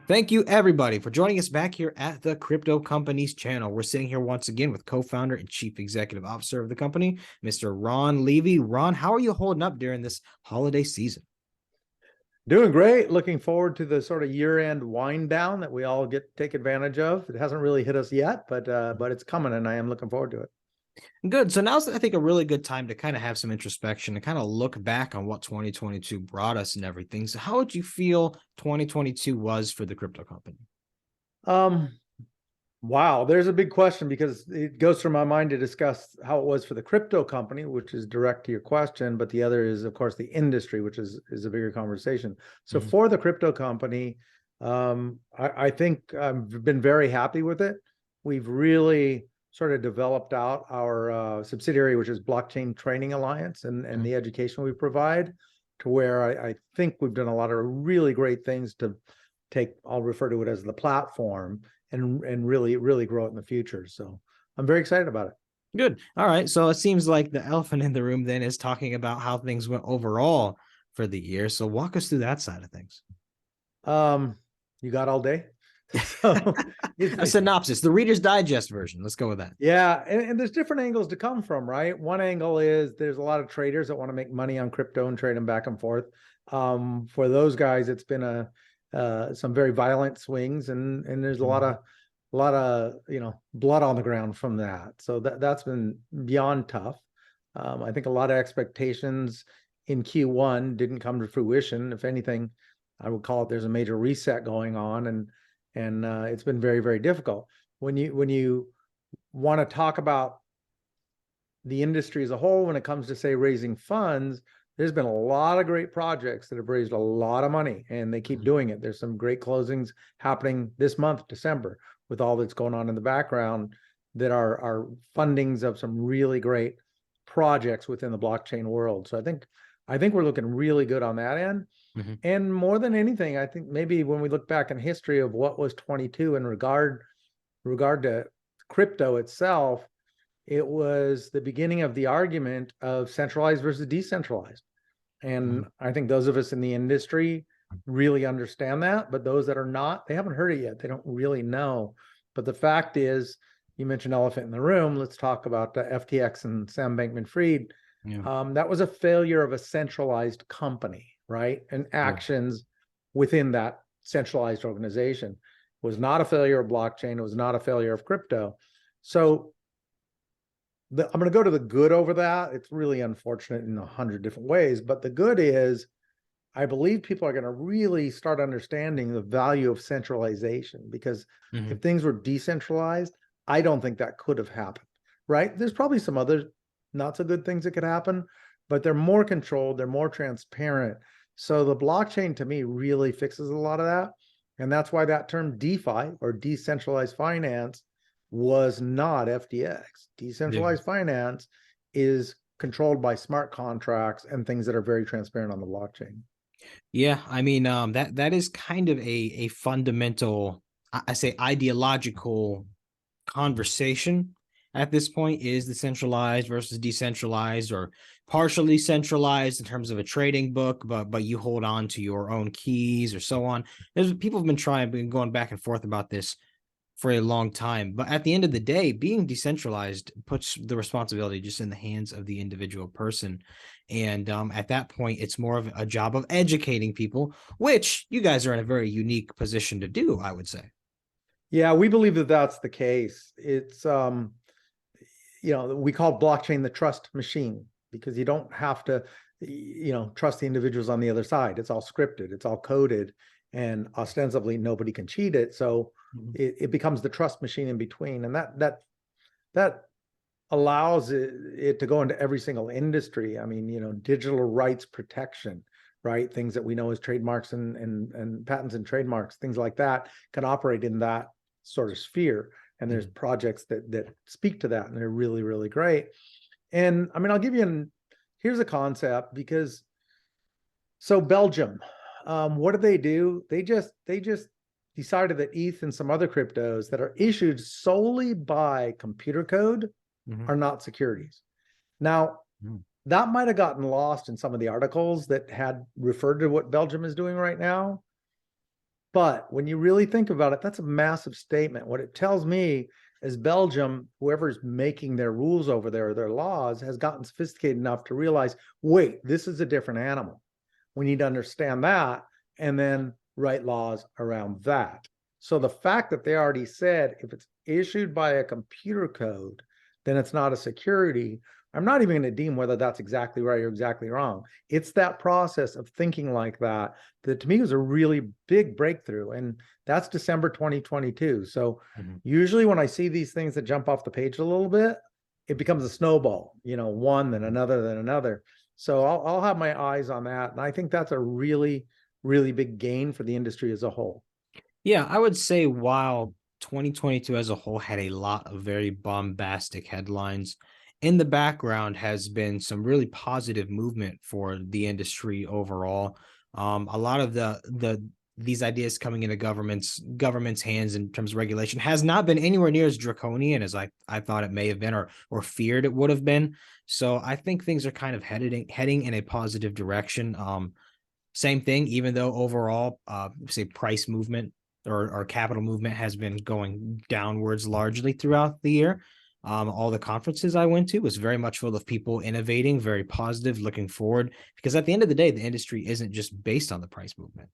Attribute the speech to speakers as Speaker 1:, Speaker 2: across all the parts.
Speaker 1: Thank you, everybody, for joining us back here at the Crypto Companies channel. We're sitting here once again with co-founder and chief executive officer of the company, Mr. Ron Levy. Ron, how are you holding up during this holiday season?
Speaker 2: Doing great. Looking forward to the sort of year-end wind down that we all get to take advantage of. It hasn't really hit us yet, but it's coming, and I am looking forward to it.
Speaker 1: Good. So now's, I think, a really good time to kind of have some introspection and kind of look back on what 2022 brought us and everything. So how would you feel 2022 was for the crypto company?
Speaker 2: Wow, there's a big question because it goes through my mind to discuss how it was for the crypto company, which is direct to your question, but the other is, of course, the industry, which is a bigger conversation. So for the crypto company, I think I've been very happy with it. We've really sort of developed out our subsidiary, which is Blockchain Training Alliance, and the education we provide, to where I think we've done a lot of really great things to take, I'll refer to it as the platform, and really grow it in the future. So I'm very excited about it.
Speaker 1: Good. All right. So it seems like the elephant in the room then is talking about how things went overall for the year. So walk us through that side of things.
Speaker 2: You got all day? So
Speaker 1: a synopsis, the Reader's Digest version. Let's go with that.
Speaker 2: Yeah, and there's different angles to come from, right? One angle is there's a lot of traders that want to make money on crypto and trade them back and forth. For those guys, it's been some very violent swings, and there's a lot of blood on the ground from that. So that's been beyond tough. I think a lot of expectations in Q1 didn't come to fruition. If anything, I would call it there's a major reset going on, and it's been very, very difficult. When you want to talk about the industry as a whole, when it comes to, say, raising funds, there's been a lot of great projects that have raised a lot of money, and they keep doing it. There's some great closings happening this month, December, with all that's going on in the background, that are fundings of some really great projects within the blockchain world. So I think we're looking really good on that end. And more than anything, I think maybe when we look back in history of what was 22 in regard to crypto itself, it was the beginning of the argument of centralized versus decentralized. And I think those of us in the industry really understand that, but those that are not, they haven't heard it yet. They don't really know. But the fact is, you mentioned elephant in the room. Let's talk about the FTX and Sam Bankman-Fried. That was a failure of a centralized company, right? And actions within that centralized organization. It was not a failure of blockchain. It was not a failure of crypto. So I'm going to go to the good over that. It's really unfortunate in 100 different ways, but the good is, I believe people are going to really start understanding the value of centralization, because if things were decentralized, I don't think that could have happened, right? There's probably some other not so good things that could happen, but they're more controlled, they're more transparent. So the blockchain, to me, really fixes a lot of that. And that's why that term DeFi, or decentralized finance, was not FTX. Decentralized finance is controlled by smart contracts and things that are very transparent on the blockchain.
Speaker 1: Yeah, I mean, that is kind of a fundamental, I say, ideological conversation at this point. Is the centralized versus decentralized, or partially centralized in terms of a trading book, but you hold on to your own keys, or so on. There's people have been going back and forth about this for a long time. But at the end of the day, being decentralized puts the responsibility just in the hands of the individual person. And at that point, it's more of a job of educating people, which you guys are in a very unique position to do, I would say.
Speaker 2: Yeah, we believe that that's the case. It's, we call blockchain the trust machine, because you don't have to, trust the individuals on the other side. It's all scripted, it's all coded, and ostensibly nobody can cheat it. So it becomes the trust machine in between. And that allows it to go into every single industry. I mean, digital rights protection, right? Things that we know as trademarks and patents and trademarks, things like that, can operate in that sort of sphere. And there's projects that speak to that, and they're really, really great. And I mean, I'll give you here's a concept, because so Belgium, what do? They just decided that ETH and some other cryptos that are issued solely by computer code are not securities. Now, that might have gotten lost in some of the articles that had referred to what Belgium is doing right now. But when you really think about it, that's a massive statement. What it tells me is Belgium, whoever's making their rules over there, their laws, has gotten sophisticated enough to realize, wait, this is a different animal. We need to understand that and then write laws around that. So the fact that they already said if it's issued by a computer code, then it's not a security. I'm not even going to deem whether that's exactly right or exactly wrong. It's that process of thinking like that that to me was a really big breakthrough. And that's December 2022. So usually when I see these things that jump off the page a little bit, it becomes a snowball, one, then another, then another. So I'll have my eyes on that. And I think that's a really, really big gain for the industry as a whole.
Speaker 1: Yeah, I would say while 2022 as a whole had a lot of very bombastic headlines, in the background has been some really positive movement for the industry overall. A lot of these ideas coming into government's hands in terms of regulation has not been anywhere near as draconian as I thought it may have been or feared it would have been. So I think things are kind of heading in a positive direction. Same thing, even though overall, say price movement or capital movement has been going downwards largely throughout the year. All the conferences I went to was very much full of people innovating, very positive, looking forward. Because at the end of the day, the industry isn't just based on the price movement.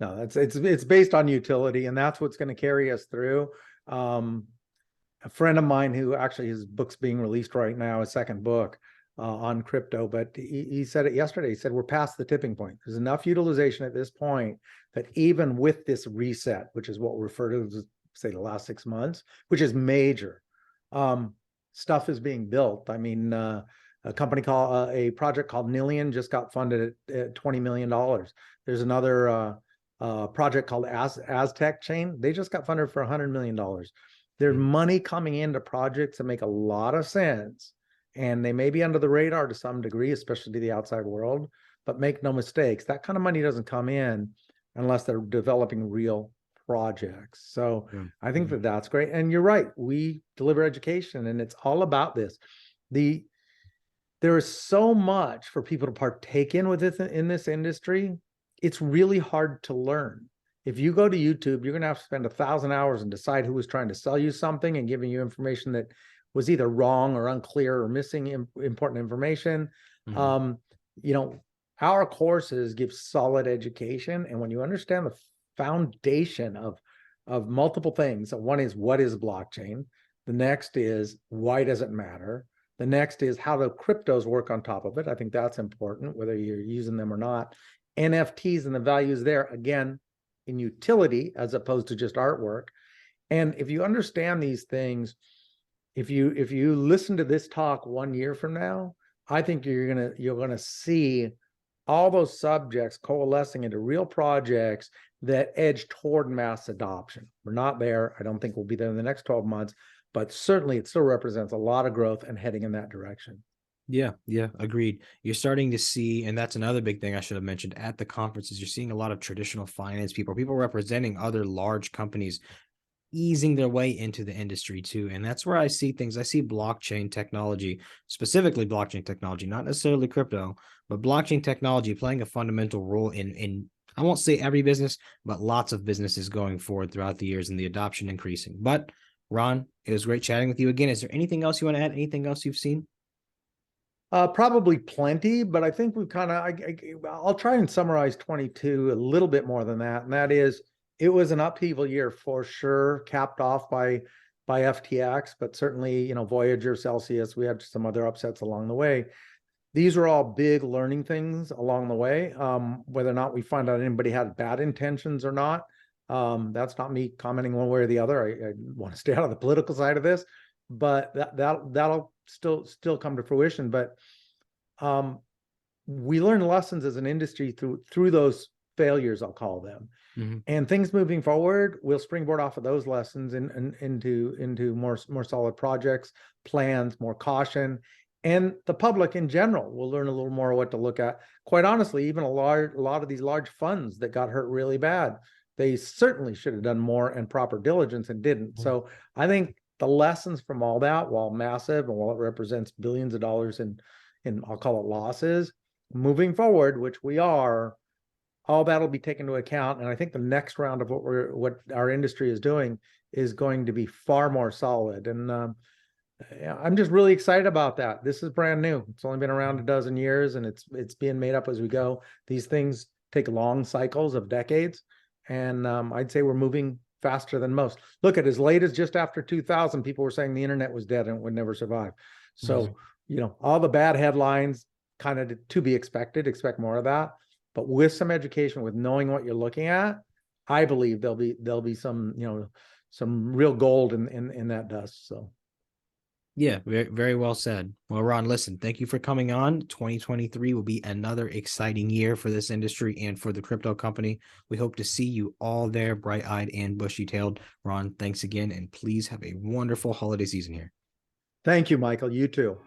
Speaker 2: No, it's based on utility, and that's what's going to carry us through. A friend of mine who actually his book's being released right now, his second book on crypto, but he said it yesterday. He said we're past the tipping point. There's enough utilization at this point that even with this reset, which is what we refer to as, say, the last 6 months, which is major, stuff is being built. I mean, a project called Nillion just got funded at $20 million. There's another project called Aztec Chain. They just got funded for $100 million. There's money coming into projects that make a lot of sense, and they may be under the radar to some degree, especially to the outside world, but make no mistakes, that kind of money doesn't come in unless they're developing real projects. So I think that that's great. And you're right, we deliver education and it's all about this. There is so much for people to partake in with this in this industry. It's really hard to learn. If you go to YouTube, you're going to have to spend 1,000 hours and decide who was trying to sell you something and giving you information that was either wrong or unclear or missing important information. Our courses give solid education. And when you understand the foundation of multiple things, one is what is blockchain? The next is why does it matter? The next is how do cryptos work on top of it? I think that's important, whether you're using them or not. NFTs and the values there, again, in utility as opposed to just artwork. And if you understand these things, if you listen to this talk 1 year from now, I think you're gonna see all those subjects coalescing into real projects that edge toward mass adoption. We're not there. I don't think we'll be there in the next 12 months, but certainly it still represents a lot of growth and heading in that direction.
Speaker 1: Yeah, agreed. You're starting to see, and that's another big thing I should have mentioned at the conferences. You're seeing a lot of traditional finance people representing other large companies easing their way into the industry too. And that's where I see things. I see blockchain technology, specifically blockchain technology, not necessarily crypto, but blockchain technology playing a fundamental role in I won't say every business, but lots of businesses going forward throughout the years and the adoption increasing. But Ron, it was great chatting with you again. Is there anything else you want to add? Anything else you've seen?
Speaker 2: Probably plenty, but I think we've kind of, I'll try and summarize 22 a little bit more than that. And that is, it was an upheaval year for sure, capped off by FTX, but certainly, Voyager, Celsius, we had some other upsets along the way. These are all big learning things along the way. Whether or not we find out anybody had bad intentions or not, that's not me commenting one way or the other. I want to stay out of the political side of this, but that'll still come to fruition. But we learn lessons as an industry through those failures, I'll call them. And things moving forward, we'll springboard off of those lessons into more solid projects, plans, more caution. And the public in general will learn a little more what to look at. Quite honestly, even a lot of these large funds that got hurt really bad, they certainly should have done more and proper diligence and didn't. So I think the lessons from all that, while massive and while it represents billions of dollars in I'll call it losses, moving forward, which we are, all that'll be taken into account. And I think the next round of what our industry is doing is going to be far more solid. And yeah, I'm just really excited about that. This is brand new. It's only been around a dozen years, and it's being made up as we go. These things take long cycles of decades, and I'd say we're moving faster than most. Look, at as late as just after 2000, people were saying the internet was dead and it would never survive. So, all the bad headlines, kind of to be expected, expect more of that. But with some education, with knowing what you're looking at, I believe there'll be some, some real gold in that dust. So.
Speaker 1: Yeah, very, very well said. Well, Ron, listen, thank you for coming on. 2023 will be another exciting year for this industry and for the crypto company. We hope to see you all there, bright-eyed and bushy-tailed. Ron, thanks again, and please have a wonderful holiday season here.
Speaker 2: Thank you, Michael. You too.